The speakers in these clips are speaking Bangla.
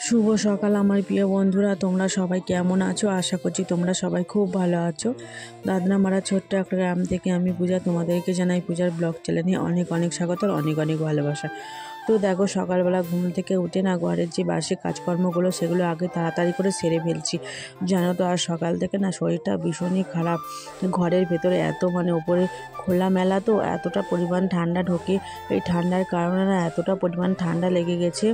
শুভ সকাল আমার প্রিয় বন্ধুরা, তোমরা সবাই কেমন আছো? আশা করছি তোমরা সবাই খুব ভালো আছো। দাদনামারা ছোট্ট একটা গ্রাম থেকে আমি পূজা তোমাদেরকে জানাই পূজার ব্লগ চ্যানেলে অনেক অনেক স্বাগত, অনেক অনেক ভালোবাসা। তো দেখো, সকালবেলা ঘুম থেকে উঠে না ঘরের যে বাসি কাজকর্মগুলো সেগুলো আগে তাড়াতাড়ি করে সেরে ফেলছি, জানো তো। আর সকাল থেকে না শরীরটা ভীষণই খারাপ। ঘরের ভেতরে এত ওপরে খোলামেলা, তো এতটা পরিমাণ ঠান্ডা ঢোকে। এই ঠান্ডার কারণে না এতটা পরিমাণ ঠান্ডা লেগে গেছে,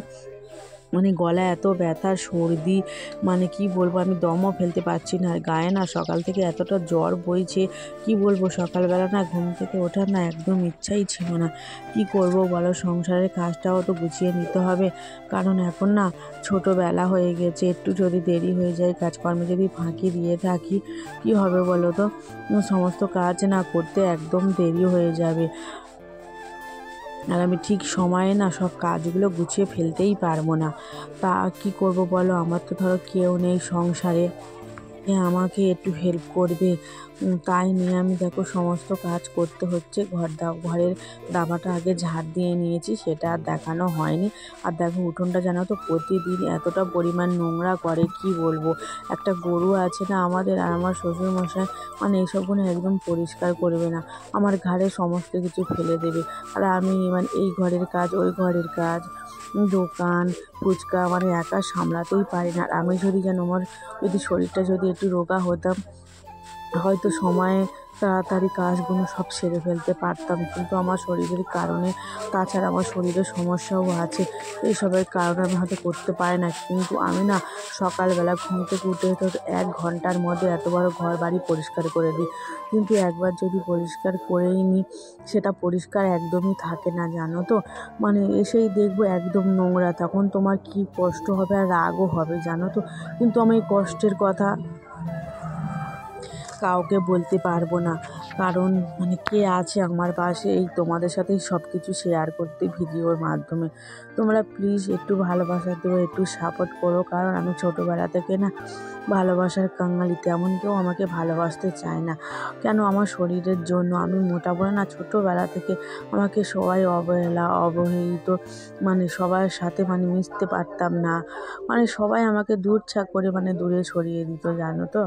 গলা এত ব্যথা, সর্দি, কি বলবো, আমি দমও ফেলতে পারছি না। আর গায়ে না সকাল থেকে এতটা জ্বর বইছে, কি বলবো। সকালবেলা না ঘুম থেকে ওঠার না একদম ইচ্ছাই ছিল না। কি করব বলো, সংসারের কাজটাও তো গুছিয়ে নিতে হবে, কারণ এখন না ছোটোবেলা হয়ে গেছে। একটু যদি দেরি হয়ে যায়, কাজকর্মে যদি ফাঁকি দিয়ে থাকি, কি হবে বলো তো। সমস্ত কাজ না করতে একদম দেরি হয়ে যাবে, আর আমি ঠিক সময়ে না সব কাজগুলো গুছিয়ে ফেলতেই পারবো না। তা কি করব বলো, আমার তো ধরো কেউ নেই সংসারে আমাকে একটু হেল্প করবে। তাই নিয়ে আমি দেখো সমস্ত কাজ করতে হচ্ছে। ঘরের দাবাটা আগে ঝাড় দিয়ে নিয়েছি, সেটা আর দেখানো হয়নি। আর দেখো উঠোনটা জানো তো প্রতিদিন এতটা পরিমাণ নোংরা করে, কি বলবো। একটা গরু আছে না আমাদের, আর আমার শ্বশুরমশাই এইসবগুলো একদম পরিষ্কার করবে না, আমার ঘাড়ে সমস্ত কিছু ফেলে দেবে। আর আমি এই ঘরের কাজ, ওই ঘরের কাজ, দোকান, ফুচকা একা সামলাতেই পারি না। আর আমি যদি আমার শরীরটা যদি একটু রোগা হতাম, হয়তো সময়ে তাড়াতাড়ি কাজগুলো সব সেরে ফেলতে পারতাম, কিন্তু আমার শরীরের কারণে, তাছাড়া আমার শরীরের সমস্যাও আছে, এইসবের কারণে আমি হয়তো করতে পারি না। কিন্তু আমি না সকালবেলা ঘুম থেকে উঠে তো 1 ঘন্টার মধ্যে এত বড় ঘর বাড়ি পরিষ্কার করে দিই, কিন্তু একবার যদি পরিষ্কার করেই নিই, সেটা পরিষ্কার একদমই থাকে না, জানো তো। এসেই দেখবো একদম নোংরা, তখন তোমার কি কষ্ট হবে আর রাগও হবে, জানো তো। কিন্তু আমি এই কষ্টের কথা কাউকে বলতে পারবো না, কারণ কে আছে আমার পাশে এই তোমাদের সাথেই সব কিছু শেয়ার করতে ভিডিওর মাধ্যমে। তোমরা প্লিজ একটু ভালোবাসা দেবো, একটু সাপোর্ট করো, কারণ আমি ছোটোবেলা থেকে না ভালোবাসার কাঙালি, তেমন কেউ আমাকে ভালোবাসতে চায় না। কেন? আমার শরীরের জন্য। আমি মোটা বলে না, ছোটোবেলা থেকে আমাকে সবাই অবহেলিত, সবার সাথে মিশতে পারতাম না, সবাই আমাকে দূর করে দূরে সরিয়ে দিত, জানো তো।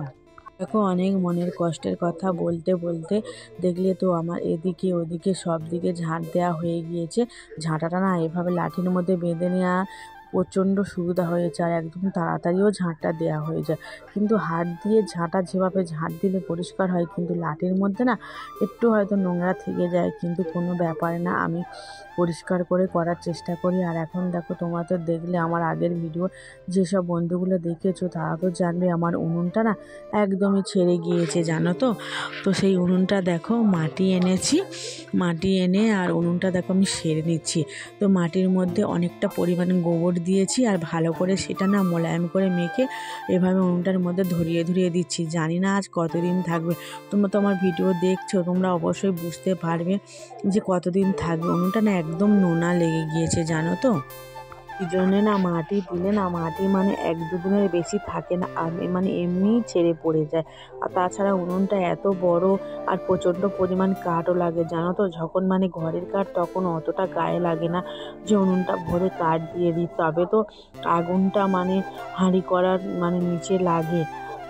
দেখো, অনেক মনের কষ্টের কথা বলতে বলতে দেখলে তো আমার এদিকে ওদিকে সব দিকে ঝাঁট দেওয়া হয়ে গিয়েছে। ঝাঁটাটা না এভাবে লাঠির মধ্যে বেঁধে নেওয়া প্রচণ্ড সুবিধা হয়েছে, আর একদম তাড়াতাড়িও ঝাঁটটা দেওয়া হয়ে যায়। কিন্তু হাত দিয়ে ঝাঁটা যেভাবে ঝাঁট দিলে পরিষ্কার হয়, কিন্তু লাঠির মধ্যে না একটু হয়তো নোংরা থেকে যায়, কিন্তু কোনো ব্যাপার না, আমি পরিষ্কার করে করার চেষ্টা করি। আর এখন দেখো, তোমরা তো দেখলে আমার আগের ভিডিও, যেসব বন্ধুগুলো দেখেছো তারা তো জানবে আমার উনুনটা না একদমই ছেড়ে গিয়েছে, জানো তো। তো সেই উনুনটা দেখো মাটি এনেছি, মাটি এনে আর উনুনটা দেখো আমি সেরে নিচ্ছি। তো মাটির মধ্যে অনেকটা পরিমাণে গোবর দিয়েছি, আর ভালো করে সেটা না মোলায়েম করে মেখে এভাবে উনুনটার মধ্যে ধরিয়ে ধরিয়ে দিচ্ছি। জানি না আজ কতদিন থাকবে, তোমরা তো আমার ভিডিও দেখছো, তোমরা অবশ্যই বুঝতে পারবে যে কতদিন থাকবে। উনুনটা না একদম নোনা লেগে গিয়েছে, জানো তো। এই জন্যে না মাটি দিলে না মাটি 1-2 দিনের বেশি থাকে না, আর এমনিই ছেড়ে পড়ে যায়। আর তাছাড়া উনুনটা এত বড়, আর প্রচণ্ড পরিমাণ কাঠও লাগে, জানো তো। যখন ঘরের কাঠ, তখন অতটা গায়ে লাগে না যে উনুনটা ভরে কাঠ দিয়ে দিই, তবে তো আগুনটা হাঁড়ি করার নিচে লাগে।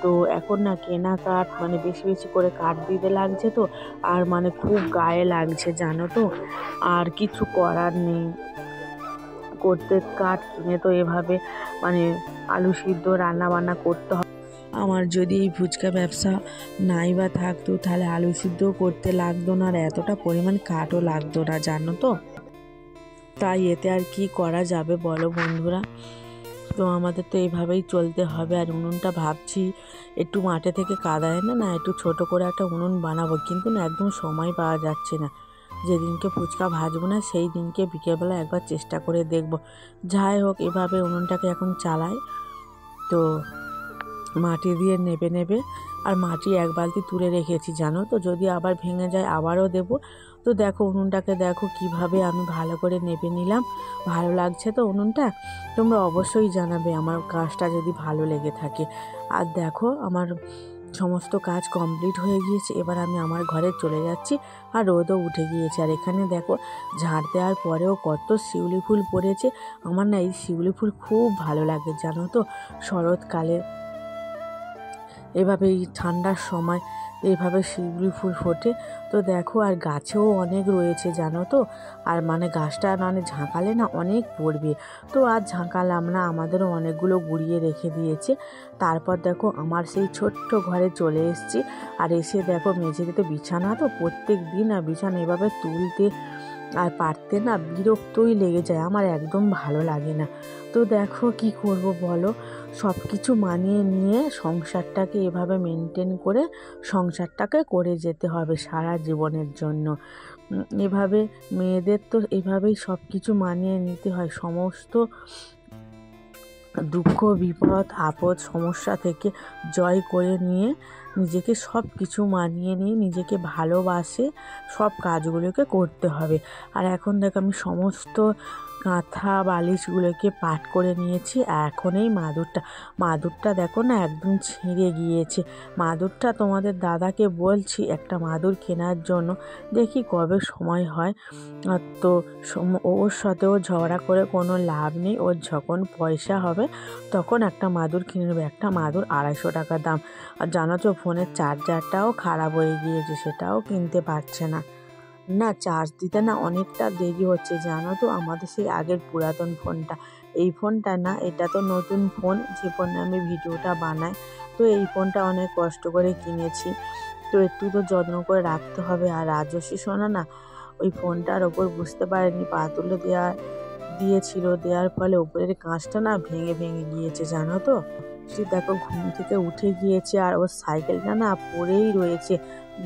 তো এখন না কেনা কাঠ বেশি বেশি করে কাঠ দিতে লাগছে, তো আর খুব গায়ে লাগছে, জানো তো। আর কিছু করার নেই, করতে কাঠ কিনে তো এভাবে আলু সিদ্ধ রান্না বান্না করতে হবে। আমার যদি এই ফুচকা ব্যবসা নাই বা থাকতো, তাহলে আলু সিদ্ধও করতে লাগতো না, আর এতটা পরিমাণ কাঠও লাগতো না, জানো তো। তাই এতে আর কি করা যাবে বলো বন্ধুরা। তো আমাদের তো এইভাবেই চলতে হবে। আর উনুনটা ভাবছি একটু মাঠে থেকে কাদা এনে না একটু ছোট করে একটা উনুন বানাবো, কিন্তু না একদম সময় পাওয়া যাচ্ছে না। যেদিনকে ফুচকা ভাজবো না সেই দিনকে বিকেলবেলা একবার চেষ্টা করে দেখব। যাই হোক, এভাবে উনুনটাকে এখন চালাই। তো মাটি দিয়ে নেবে নেবে, আর মাটি 1 বালতি তুলে রেখেছি, জানো তো, যদি আবার ভেঙে যায় আবারও দেব। তো দেখো উনুনটাকে দেখো কিভাবে আমি ভালো করে নেবে নিলাম। ভালো লাগছে তো উনুনটা? তোমরা অবশ্যই জানাবে আমার কাজটা যদি ভালো লেগে থাকে। আর দেখো আমার সমস্ত কাজ কমপ্লিট হয়ে গিয়েছে। এবার আমি আমার ঘরে চলে যাচ্ছি, আর রোদও উঠে গিয়েছে। আর এখানে দেখো ঝাড় দেওয়ার পরেও কত শিউলি ফুল পড়েছে। আমার না এই শিউলি ফুল খুব ভালো লাগে জানো তো। শরৎকালে এভাবে এই ঠান্ডার সময় এইভাবে শিউলি ফুল ফোটে। তো দেখো আর গাছেও অনেক রয়েছে জানো তো। আর মানে গাছটা মানে ঝাঁকালে না অনেক পড়বে, তো আর ঝাঁকালাম না, আমাদেরও অনেকগুলো গুঁড়িয়ে রেখে দিয়েছে। তারপর দেখো আমার সেই ছোট্ট ঘরে চলে এসেছি। আর এসে দেখো মেঝেতে তো বিছানা, তো প্রত্যেক দিন আর বিছানা এভাবে তুলতে আর পারতে না বিরক্তই লেগে যায়, আমার একদম ভালো লাগে না। তো দেখো কি করব বলো, সব কিছু মানিয়ে নিয়ে সংসারটাকে এভাবে মেনটেন করে সংসারটাকে করে যেতে হবে সারা জীবনের জন্য। এভাবে মেয়েদের তো এভাবেই সব কিছু মানিয়ে নিতে হয়। সমস্ত দুঃখ বিপদ আপদ সমস্যা থেকে জয় করে নিয়ে নিজেকে সব কিছু মানিয়ে নিয়ে নিজেকে ভালোবাসে সব কাজগুলোকে করতে হবে। আর এখন দেখো আমি সমস্ত কাঁথা বালিশগুলোকে পাট করে নিয়েছি। আর এখন এই মাদুরটা দেখো না একদম ছিঁড়ে গিয়েছে। মাদুরটা তোমাদের দাদাকে বলছি একটা মাদুর কেনার জন্য, দেখি কবে সময় হয়। তো ওর সাথেও ঝগড়া করে কোনো লাভ নেই, ওর যখন পয়সা হবে তখন একটা মাদুর কিনে নেবে। একটা মাদুর 250 টাকা দাম। আর জানো তো ফোনের চার্জারটাও খারাপ হয়ে গিয়েছে, সেটাও কিনতে পারছে না। চার্জ দিতে না অনেকটা দেরি হচ্ছে জানো তো। আমাদের সেই আগের পুরাতন ফোনটা, এই ফোনটা না, এটা তো নতুন ফোন যে ফোনে আমি ভিডিওটা বানাই। তো এই ফোনটা অনেক কষ্ট করে কিনেছি, তো একটু তো যত্ন করে রাখতে হবে। আর রাজস্বী সোনা না ওই ফোনটার ওপর বুঝতে পারেনি, পা তুলে দিয়েছিল, দেওয়ার ফলে ওপরের কাঁচটা না ভেঙে ভেঙে গিয়েছে জানো তো। সে দেখো ঘুম থেকে উঠে গিয়েছে আর ওর সাইকেলটা না পড়েই রয়েছে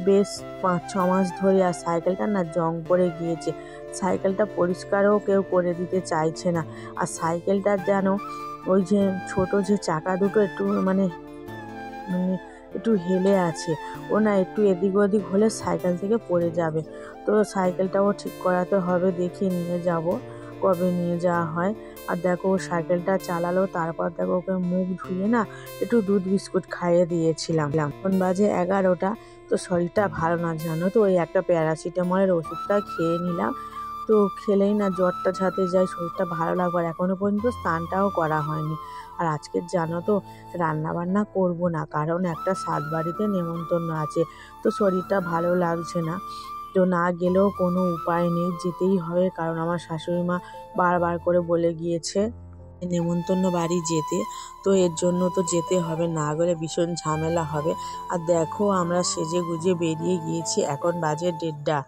বেশ 5-6 মাস ধরে। আর সাইকেলটা না জং পড়ে গিয়েছে, সাইকেলটা পরিষ্কারও কেউ করে দিতে চাইছে না। আর সাইকেলটার যেন ওই যে ছোট যে চাকা দুটো একটু মানে মানে একটু হেলে আছে, ও না একটু এদিক ওদিক হলে সাইকেল থেকে পড়ে যাবে। তো সাইকেলটাও ঠিক করাতে হবে, দেখে নিয়ে যাব, কবে নিয়ে যাওয়া হয়। আর দেখো ও সাইকেলটা চালালো, তারপর দেখো ওকে মুখ ধুয়ে না একটু দুধ বিস্কুট খাইয়ে দিয়েছিলাম। এখন বাজে 11টা। তো শরীরটা ভালো না জানো তো, ওই একটা প্যারাসিটামলের ওষুধটা খেয়ে নিলাম। তো খেলেই না জ্বরটা ছাতে যায়, শরীরটা ভালো লাগবার। এখনও পর্যন্ত স্নানটাও করা হয়নি। আর আজকে জানো তো রান্না বান্না করবো না, কারণ একটা সাত বাড়িতে নেমন্তন্ন আছে। তো শরীরটা ভালো লাগছে না, তো না গেলেও কোনো উপায় নেই, যেতেই হবে। কারণ আমার শাশুড়ি মা বারবার করে বলে গিয়েছে নেমন্তন্ন বাড়ি যেতে, তো এর জন্য তো যেতে হবে, না গেলে ভীষণ ঝামেলা হবে। আর দেখো আমরা সেজে গুজে বেরিয়ে গিয়েছি, এখন বাজে 1:30।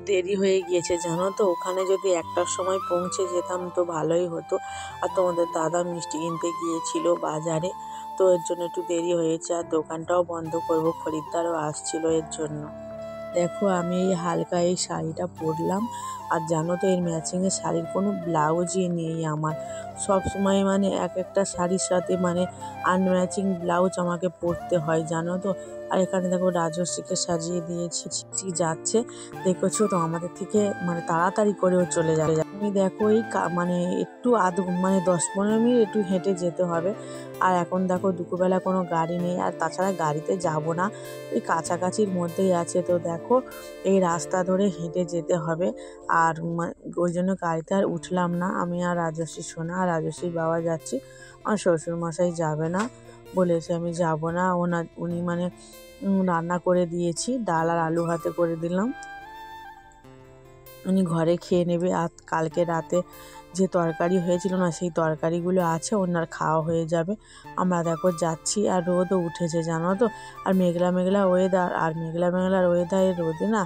দেরি হয়ে গিয়েছে জানো তো। ওখানে যদি 1টার সময় পৌঁছে যেতাম তো ভালোই হতো। আর তোমাদের দাদা মিষ্টি কিনতে গিয়েছিল বাজারে, তো এর জন্য একটু দেরি হয়েছে। আর দোকানটাও বন্ধ করব, খরিদ্দারও আসছিল এর জন্য। দেখো আমি এই হালকা এই শাড়িটা পরলাম। আর জানো তো এর ম্যাচিংয়ের শাড়ির কোনো ব্লাউজই নেই আমার। সব সময় মানে একটা শাড়ির সাথে মানে আনম্যাচিং ব্লাউজ আমাকে পরতে হয় জানো তো। আর এখানে দেখো রাজস্বীকে সাজিয়ে দিয়েছি, যাচ্ছে দেখেছো তো, আমাদের থেকে মানে তাড়াতাড়ি করেও চলে যাবে। আমি দেখো এই মানে একটু মানে 10-15 মিনিট একটু হেঁটে যেতে হবে। আর এখন দেখো দুপুরবেলা কোনো গাড়ি নেই, আর তাছাড়া গাড়িতে যাব না, এই কাছাকাছির মধ্যেই আছে। তো দেখো এই রাস্তা ধরে হেঁটে যেতে হবে। আর ওই জন্য গাড়িতে আর উঠলাম না। আমি আর রাজস্বী সোনা আর রাজস্বীর বাবা যাচ্ছি, আর শ্বশুরমশাই যাবে না বলেছে, আমি যাব না। উনি মানে রান্না করে দিয়েছি, ডাল আর আলু ভাতে করে দিলাম, উনি ঘরে খেয়ে নেবে। আর কালকে রাতে যে তরকারি হয়েছিল না, সেই তরকারিগুলো আছে, ওনার খাওয়া হয়ে যাবে। আমরা দেখো যাচ্ছি, আর রোদও উঠেছে জানো তো। আর মেঘলা মেঘলা ওয়েদার, আর মেঘলা মেঘলার ওয়েদারের রোদে না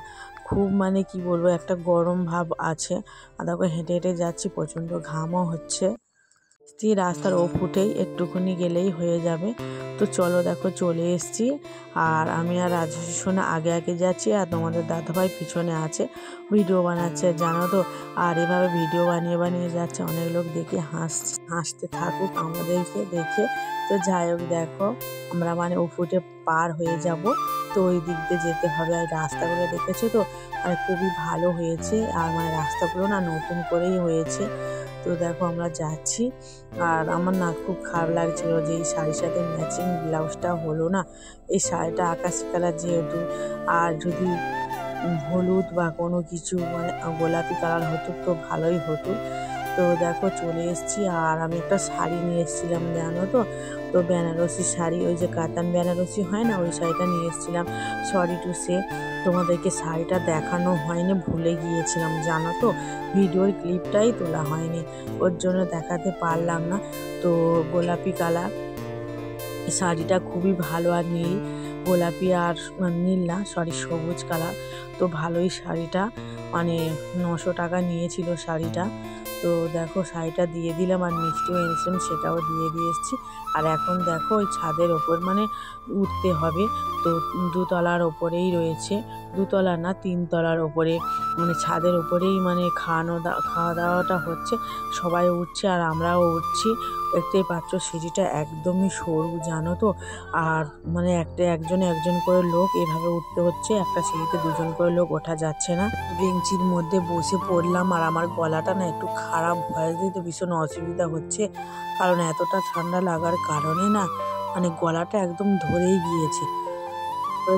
খুব মানে কি বলবো একটা গরম ভাব আছে। আর দেখো হেঁটে হেঁটে যাচ্ছি, প্রচণ্ড ঘামও হচ্ছে। রাস্তার ও ফুটেই একটুখানি গেলেই হয়ে যাবে। তো চলো দেখো চলে এসেছি। আর আমি আর রাজস্বী সোনা আগে আগে যাচ্ছি, আর তোমাদের দাদাভাই পিছনে আছে, ভিডিও বানাচ্ছে জানো তো। আর এভাবে ভিডিও বানিয়ে বানিয়ে যাচ্ছে, অনেক লোক দেখে হাসতে থাকুক আমাদেরকে দেখে। তো যাই হোক দেখো আমরা মানে ও ফুটে পার হয়ে যাব। তো তো ওই দিক দিয়ে যেতে হবে। আর রাস্তাগুলো দেখেছো তো মানে খুবই ভালো হয়েছে, আর মানে রাস্তাগুলো না নতুন করেই হয়েছে। তো দেখো আমরা যাচ্ছি, আর আমার না খুব খারাপ লাগছিল যে এই শাড়ির সাথে ম্যাচিং ব্লাউজটা হলো না। এই শাড়িটা আকাশি কালার যেহেতু, আর যদি হলুদ বা কোনো কিছু মানে গোলাপি কালার হতো তো ভালোই হতো। তো দেখো চলে এসেছি, আর আমি একটা শাড়ি নিয়ে এসেছিলাম জানো তো। তো বেনারসি শাড়ি, ওই যে কাতান বেনারসি হয় না, ওই শাড়িটা নিয়ে এসেছিলাম। সরি টু সে তোমাদেরকে শাড়িটা দেখানো হয়নি, ভুলে গিয়েছিলাম জানো তো, ভিডিওর ক্লিপটাই তোলা হয়নি, ওর জন্য দেখাতে পারলাম না। তো গোলাপি কালার শাড়িটা খুবই ভালো, আর নীল, গোলাপি আর নীল না সরি সবুজ কালার। তো ভালোই শাড়িটা, মানে 900 টাকা নিয়েছিল শাড়িটা। তো দেখো শাড়িটা দিয়ে দিলাম, আর মিষ্টিও এনেছিলাম সেটাও দিয়ে এসেছি। আর এখন দেখো ওই ছাদের ওপর মানে উঠতে হবে। তো 2 তলার ওপরেই রয়েছে, 2 তলা না 3 তলার ওপরে, মানে ছাদের ওপরেই মানে খাওয়া দাওয়াটা হচ্ছে, সবাই উঠছে আর আমরাও উঠছি। দেখতেই পাচ্ছ সিঁড়িটা একদমই সরু জানো তো, আর মানে একজন করে লোক এভাবে উঠতে হচ্ছে, একটা সিঁড়িতে 2জন করে লোক ওঠা যাচ্ছে না। বেঞ্চির মধ্যে বসে পড়লাম, আর আমার গলাটা না একটু খারাপ, ভয়েস দিতে ভীষণ অসুবিধা হচ্ছে, কারণ এতটা ঠান্ডা লাগার কারণে না মানে গলাটা একদম ধরেই গিয়েছে।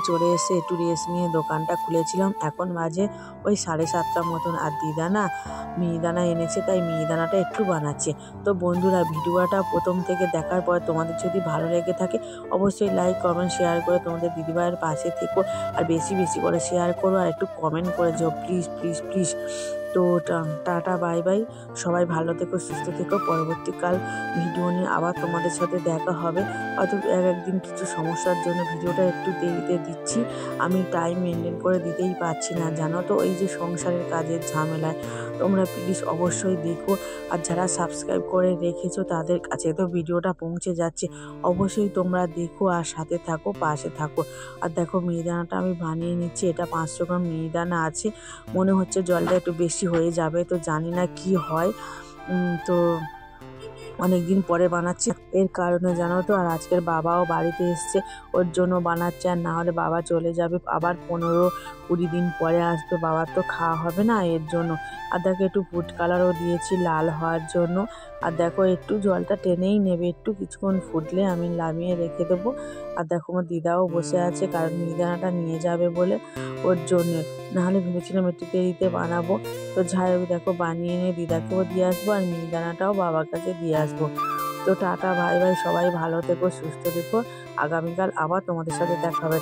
চলে এসে একটু রেস্ট নিয়ে দোকানটা খুলেছিলাম। এখন বাজে ওই 7:30 মতন। আর দিদা না মিহিদানা এনেছে, তাই মিহিদানাটা একটু বানাচ্ছে। তো বন্ধুরা ভিডিওটা প্রথম থেকে দেখার পর তোমাদের যদি ভালো লেগে থাকে অবশ্যই লাইক কমেন্ট শেয়ার করে তোমাদের দিদিভাইয়ের পাশে থেকো, আর বেশি বেশি করে শেয়ার করো, আর একটু কমেন্ট করে যাও প্লিজ প্লিজ প্লিজ। তো টাটা বাই বাই, সবাই ভালো থেকো সুস্থ থেকো। পরবর্তীকাল ভিডিও নিয়ে আবার তোমাদের সাথে দেখা হবে। হয়তো একদিন কিছু সমস্যার জন্য ভিডিওটা একটু দেরিতে দিচ্ছি, আমি টাইম মেনটেন করে দিতেই পারছি না জানো তো, এই যে সংসারের কাজের ঝামেলায়। তোমরা প্লিজ অবশ্যই দেখো, আর যারা সাবস্ক্রাইব করে রেখেছো তাদের কাছে তো ভিডিওটা পৌঁছে যাচ্ছে, অবশ্যই তোমরা দেখো আর সাথে থাকো, পাশে থাকো। আর দেখো মিহিদানাটা আমি বানিয়ে নিচ্ছি, এটা 500 গ্রাম মিহিদানা আছে, মনে হচ্ছে জলটা একটু বেশি হয়ে যাবে, তো জানি না কি হয়। তো অনেকদিন পরে বানাচ্ছি এর কারণে জানো তো। আর আজকের বাবাও বাড়িতে এসছে, ওর জন্য বানাচ্ছে, আর না হলে বাবা চলে যাবে আবার 15-20 দিন পরে আসবে, বাবার তো খাওয়া হবে না এর জন্য। আর দেখো একটু ফুড কালারও দিয়েছি লাল হওয়ার জন্য। আর দেখো একটু জলটা টেনেই নেবে, একটু কিছুক্ষণ ফুটলে আমি নামিয়ে রেখে দেবো। আর দেখো আমার দিদাও বসে আছে, কারণ মিহিদানাটা নিয়ে যাবে বলে, ওর জন্য। নাহলে ভেবেছিলাম একটু দেরিতে বানাবো। তো যাই হোক দেখো বানিয়ে নিয়ে দিদাকেও দিয়ে আসবো, আর মিহিদানাটাও বাবার কাছে দিয়ে আসবো। তো টাটা বাই বাই, সবাই ভালো থেকো সুস্থ থেকো, আগামীকাল আবার তোমাদের সাথে দেখা হবে।